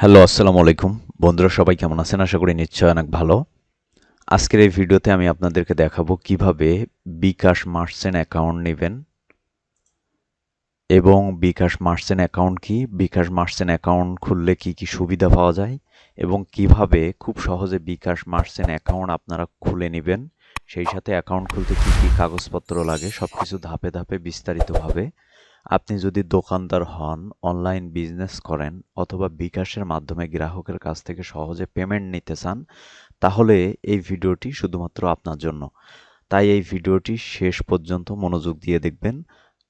Hello, আসসালামু আলাইকুম। বন্ধুরা সবাই কেমন আছেন? আশা করি নিশ্চয়ই অনেক ভালো। আজকের এই ভিডিওতে আমি আপনাদেরকে দেখাবো কিভাবে বিকাশ মার্চেন্ট অ্যাকাউন্ট নেবেন এবং বিকাশ মার্চেন্ট অ্যাকাউন্ট কি, বিকাশ মার্চেন্ট অ্যাকাউন্ট খুললে কি কি সুবিধা পাওয়া যায় এবং কিভাবে খুব সহজে বিকাশ মার্চেন্ট অ্যাকাউন্ট আপনারা খুলে নেবেন। সেই সাথে অ্যাকাউন্ট খুলতে কি কি কাগজপত্র লাগে সবকিছু ধাপে ধাপে বিস্তারিতভাবে। আপনি যদি দোকানদার হন, অনলাইন বিজনেস করেন অথবা বিকাশের মাধ্যমে গ্রাহকের কাছ থেকে সহজে পেমেন্ট নিতে চান, তাহলে এই ভিডিওটি শুধুমাত্র আপনার জন্য। তাই এই ভিডিওটি শেষ পর্যন্ত মনোযোগ দিয়ে দেখবেন।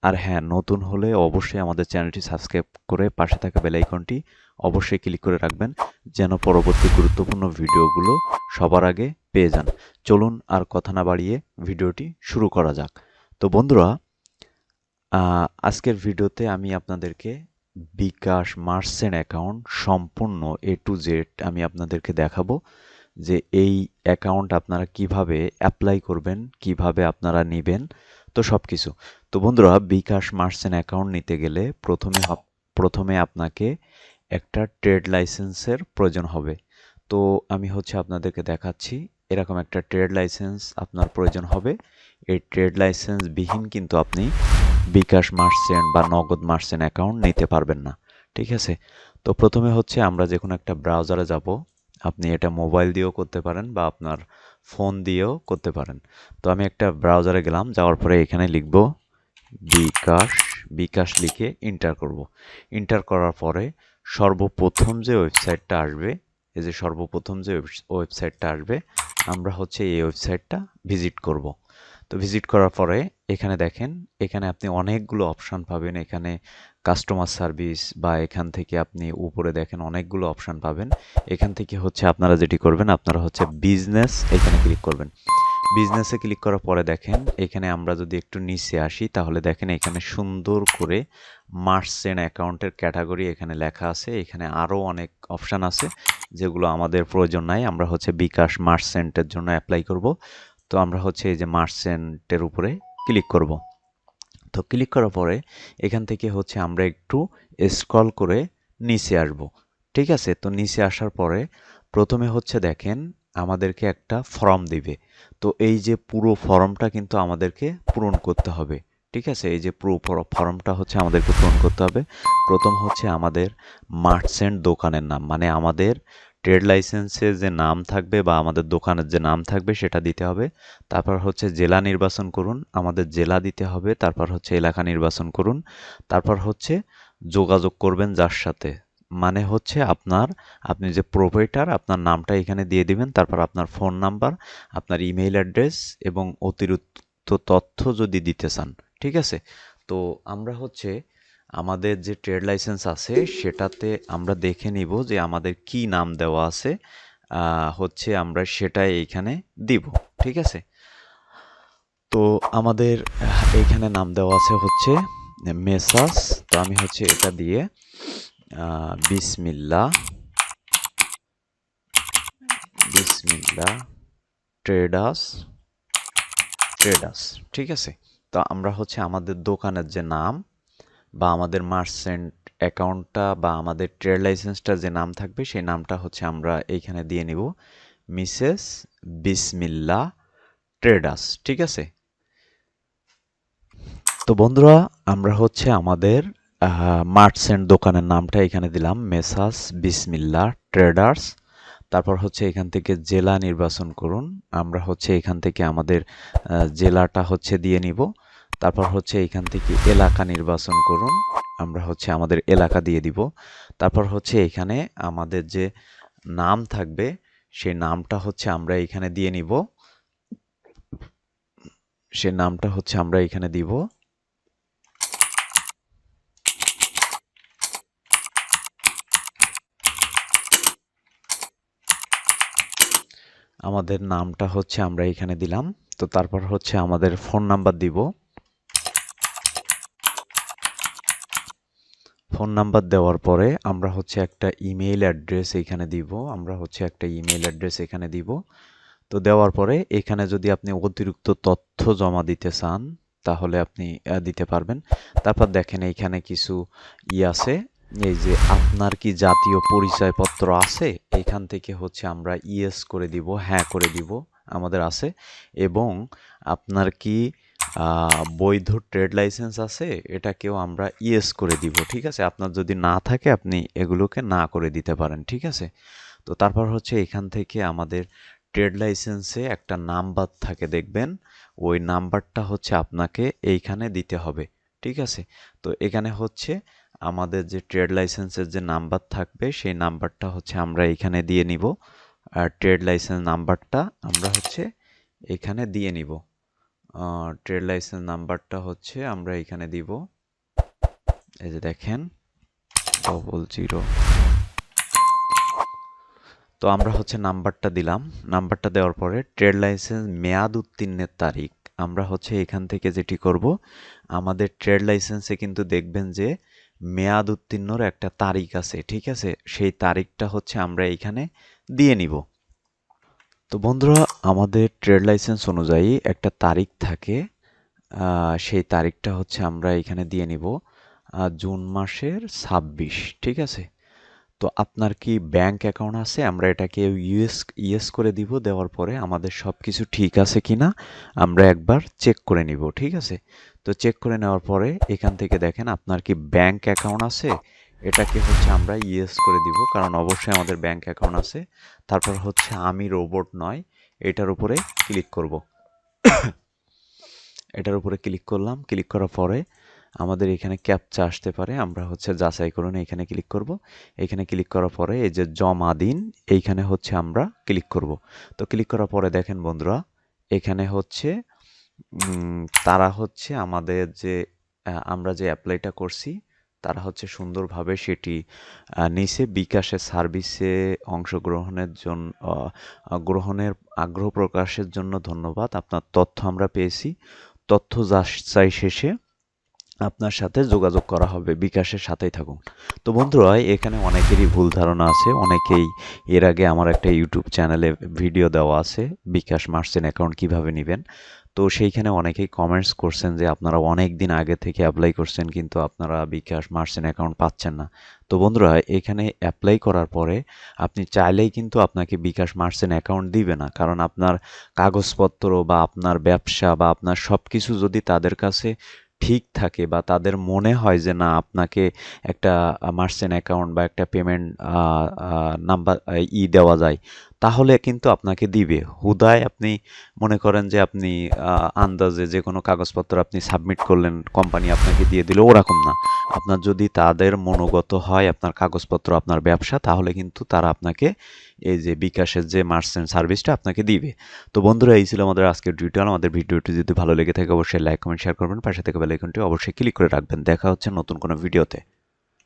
আর হ্যাঁ, নতুন হলে অবশ্যই আমাদের চ্যানেলটি সাবস্ক্রাইব করে পাশে থাকা বেল আইকনটি অবশ্যই ক্লিক করে রাখবেন, যেন পরবর্তী গুরুত্বপূর্ণ ভিডিওগুলো সবার আগে পেয়ে যান। চলুন আর কথা না বাড়িয়ে ভিডিওটি শুরু করা যাক। তো বন্ধুরা, আজকের ভিডিওতে আমি আপনাদেরকে বিকাশ মার্চেন্ট অ্যাকাউন্ট সম্পূর্ণ এ টু জেড আমি আপনাদেরকে দেখাবো যে এই অ্যাকাউন্ট আপনারা কিভাবে অ্যাপ্লাই করবেন, কিভাবে আপনারা নেবেন, তো সব কিছু। তো বন্ধুরা, বিকাশ মার্চেন্ট অ্যাকাউন্ট নিতে গেলে প্রথমে আপনাকে একটা ট্রেড লাইসেন্সের প্রয়োজন হবে। তো আমি আপনাদেরকে দেখাচ্ছি, এরকম একটা ট্রেড লাইসেন্স আপনার প্রয়োজন হবে। এই ট্রেড লাইসেন্স বিহীন কিন্তু আপনি বিকাশ মার্চেন্ট বা নগদ মার্চেন্ট অ্যাকাউন্ট নিতে পারবেন না। ঠিক আছে? তো প্রথমে আমরা যে কোনো একটা ব্রাউজারে যাব। আপনি এটা মোবাইল দিয়েও করতে পারেন বা আপনার ফোন দিয়েও করতে পারেন। তো আমি একটা ব্রাউজারে গেলাম, যাওয়ার পরে এখানে লিখব বিকাশ, বিকাশ লিখে এন্টার করব। এন্টার করার পরে সর্বপ্রথম যে ওয়েবসাইটটা আসবে, এই যে সর্বপ্রথম যে ওয়েবসাইটটা আসবে, আমরা এই ওয়েবসাইটটা ভিজিট করব। তো ভিজিট করার পরে এখানে দেখেন, এখানে আপনি অনেকগুলো অপশান পাবেন। এখানে কাস্টমার সার্ভিস বা এখান থেকে আপনি উপরে দেখেন অনেকগুলো অপশান পাবেন। এখান থেকে আপনারা যেটি করবেন, আপনারা বিজনেস এখানে ক্লিক করবেন। বিজনেসে ক্লিক করার পরে দেখেন এখানে আমরা যদি একটু নিচে আসি, তাহলে দেখেন এখানে সুন্দর করে মার্চেন্ট অ্যাকাউন্টের ক্যাটাগরি এখানে লেখা আছে। এখানে আরও অনেক অপশান আছে যেগুলো আমাদের প্রয়োজন নাই। আমরা বিকাশ মার্চেন্টের জন্য অ্যাপ্লাই করব। তো আমরা এই যে মার্চেন্টের উপরে ক্লিক করব। তো ক্লিক করার পরে এখান থেকে আমরা একটু স্ক্রল করে নিচে আসব। ঠিক আছে? তো নিচে আসার পরে প্রথমে দেখেন আমাদেরকে একটা ফর্ম দিবে। তো এই যে পুরো ফর্মটা কিন্তু আমাদেরকে পূরণ করতে হবে। ঠিক আছে? এই যে পুরো ফর্মটা আমাদেরকে পূরণ করতে হবে। প্রথম আমাদের মার্চেন্ট দোকানের নাম, মানে আমাদের ট্রেড লাইসেন্সে যে নাম থাকবে বা আমাদের দোকানের যে নাম থাকবে সেটা দিতে হবে। তারপর জেলা নির্বাচন করুন, আমাদের জেলা দিতে হবে। তারপর এলাকা নির্বাচন করুন। তারপর যোগাযোগ করবেন যার সাথে, মানে আপনি যে প্রোপাইটার, আপনার নামটা এখানে দিয়ে দিবেন। তারপর আপনার ফোন নাম্বার, আপনার ইমেইল অ্যাড্রেস এবং অতিরিক্ত তথ্য যদি দিতে চান। ঠিক আছে? তো আমরা আমাদের যে ট্রেড লাইসেন্স আছে সেটাতে আমরা দেখে নিব যে আমাদের কি নাম দেওয়া আছে, আমরা সেটাই এইখানে দিব। ঠিক আছে? তো আমাদের এইখানে নাম দেওয়া আছে মেসাস। তো আমি এটা দিয়ে বিসমিল্লাহ, বিসমিল্লাহ ট্রেডার্স, ট্রেডার্স। ঠিক আছে? তো আমরা আমাদের দোকানের যে নাম বা আমাদের মার্চেন্ট অ্যাকাউন্টটা বা আমাদের ট্রেড লাইসেন্সটার যে নাম থাকবে সেই নামটা আমরা এইখানে দিয়ে নিব, মিসেস বিসমিল্লাহ ট্রেডার্স। ঠিক আছে? তো বন্ধুরা, আমরা আমাদের মার্চেন্ট দোকানের নামটা এখানে দিলাম, মেসাস বিসমিল্লাহ ট্রেডার্স। তারপর এখান থেকে জেলা নির্বাচন করুন। আমরা এখান থেকে আমাদের জেলাটা দিয়ে নিব। তারপর এখান থেকে এলাকা নির্বাচন করুন। আমরা আমাদের এলাকা দিয়ে দিব। তারপর এখানে আমাদের যে নাম থাকবে সেই নামটা আমরা এখানে দিয়ে নিব। সে নামটা আমরা এখানে দিব। আমাদের নামটা আমরা এখানে দিলাম। তো তারপর আমাদের ফোন নাম্বার দিব। ফোন নাম্বার দেওয়ার পরে আমরা একটা ইমেইল অ্যাড্রেস এখানে দিব। আমরা একটা ইমেইল অ্যাড্রেস এখানে দিব। তো দেওয়ার পরে এখানে যদি আপনি অতিরিক্ত তথ্য জমা দিতে চান তাহলে আপনি দিতে পারবেন। তারপর দেখেন এইখানে কিছু আছে, এই যে আপনার কি জাতীয় পরিচয়পত্র আছে, এইখান থেকে হচ্ছে আমরা ইয়েস করে দিব, হ্যাঁ করে দিব, আমাদের আছে। এবং আপনার কি বৈধ ট্রেড লাইসেন্স আছে, এটাকেও আমরা ইয়েস করে দিব। ঠিক আছে, আপনার যদি না থাকে আপনি এগুলোকে না করে দিতে পারেন। ঠিক আছে, তো তারপর হচ্ছে এখান থেকে আমাদের ট্রেড লাইসেন্সে একটা নাম্বার থাকে দেখবেন, ওই নাম্বারটা হচ্ছে আপনাকে এইখানে দিতে হবে। ঠিক আছে, তো এখানে হচ্ছে আমাদের যে ট্রেড লাইসেন্সের যে নাম্বার থাকবে সেই নাম্বারটা হচ্ছে আমরা এখানে দিয়ে নিব। আর ট্রেড লাইসেন্স নাম্বারটা আমরা হচ্ছে এখানে দিয়ে নিব। ট্রেড লাইসেন্স নাম্বারটা হচ্ছে আমরা এখানে দিব, এই যে দেখেন 00। তো আমরা হচ্ছে নাম্বারটা দিলাম। নাম্বারটা দেওয়ার পরে ট্রেড লাইসেন্স মেয়াদ উত্তীর্ণের তারিখ আমরা হচ্ছে এখান থেকে যেটি করব, আমাদের ট্রেড লাইসেন্সে কিন্তু দেখবেন যে মেয়াদ উত্তীর্ণর একটা তারিখ আছে। ঠিক আছে, সেই তারিখটা হচ্ছে আমরা এখানে দিয়ে নিব। তো বন্ধুরা, আমাদের ট্রেড লাইসেন্স অনুযায়ী একটা তারিখ থাকে, সেই তারিখটা হচ্ছে আমরা এখানে দিয়ে নিব জুন মাসের 26। ঠিক আছে, তো আপনার কি ব্যাংক অ্যাকাউন্ট আছে, আমরা এটাকে ইয়েস করে দিব। দেওয়ার পরে আমাদের সব কিছু ঠিক আছে কিনা আমরা একবার চেক করে নিব। ঠিক আছে, তো চেক করে নেওয়ার পরে এখান থেকে দেখেন আপনার কি ব্যাংক অ্যাকাউন্ট আছে, এটাকে হচ্ছে আমরা ইয়েস করে দিব, কারণ অবশ্যই আমাদের ব্যাংক অ্যাকাউন্ট আছে। তারপর হচ্ছে আমি রোবট নয়, এটার উপরে ক্লিক করব। এটার উপরে ক্লিক করলাম। ক্লিক করার পরে আমাদের এখানে ক্যাপচা আসতে পারে, আমরা হচ্ছে যাচাই করুন এখানে ক্লিক করব। এখানে ক্লিক করার পরে এই যে জমা দিন, এইখানে হচ্ছে আমরা ক্লিক করব। তো ক্লিক করার পরে দেখেন বন্ধুরা, এখানে হচ্ছে তারা হচ্ছে আমাদের যে আমরা যে অ্যাপ্লাইটা করছি, তারা হচ্ছে সুন্দরভাবে সেটি নিচে বিকাশের সার্ভিসে অংশগ্রহণের জন্য গ্রহণের আগ্রহ প্রকাশের জন্য ধন্যবাদ, আপনার তথ্য আমরা পেয়েছি। তথ্য যাচাই শেষে আপনার সাথে যোগাযোগ করা হবে, বিকাশের সাথেই থাকুন। তো বন্ধুরা, এখানে অনেকেরই ভুল ধারণা আছে। অনেকেই এর আগে আমার একটা ইউটিউব চ্যানেলে ভিডিও দেওয়া আছে বিকাশ মার্চেন্ট অ্যাকাউন্ট কিভাবে নেবেন। তো সেইখানে অনেকেই কমেন্টস করছেন যে আপনারা অনেক দিন আগে থেকে অ্যাপ্লাই করছেন কিন্তু আপনারা বিকাশ মার্চেন্ট অ্যাকাউন্ট পাচ্ছেন না। তো বন্ধুরা, এখানে অ্যাপ্লাই করার পরে আপনি চাইলেই কিন্তু আপনাকে বিকাশ মার্চেন্ট অ্যাকাউন্ট দিবে না, কারণ আপনার কাগজপত্র বা আপনার ব্যবসা বা আপনার সব কিছু যদি তাদের কাছে ঠিক থাকে বা তাদের মনে হয় যে না আপনাকে একটা মার্চেন্ট অ্যাকাউন্ট বা একটা পেমেন্ট নাম্বার দেওয়া যায়, তাহলে কিন্তু আপনাকে দিবে। হুদায় আপনি মনে করেন যে আপনি আন্দাজে যে কোনো কাগজপত্র আপনি সাবমিট করলেন, কোম্পানি আপনাকে দিয়ে দিল, ওরকম না। আপনার যদি তাদের মনোগত হয় আপনার কাগজপত্র, আপনার ব্যবসা, তাহলে কিন্তু তারা আপনাকে এই যে বিকাশের যে মার্চেন্ট সার্ভিসটা আপনাকে দিবে। তো বন্ধুরা, এই ছিল আমাদের আজকের টিউটোরিয়াল। আমাদের ভিডিওটি যদি ভালো লেগে থাকে অবশ্যই লাইক কমেন্ট শেয়ার করবেন, পাশে থেকে বেল আইকনটি অবশ্যই ক্লিক করে রাখবেন। দেখা হচ্ছে নতুন কোনো ভিডিওতে।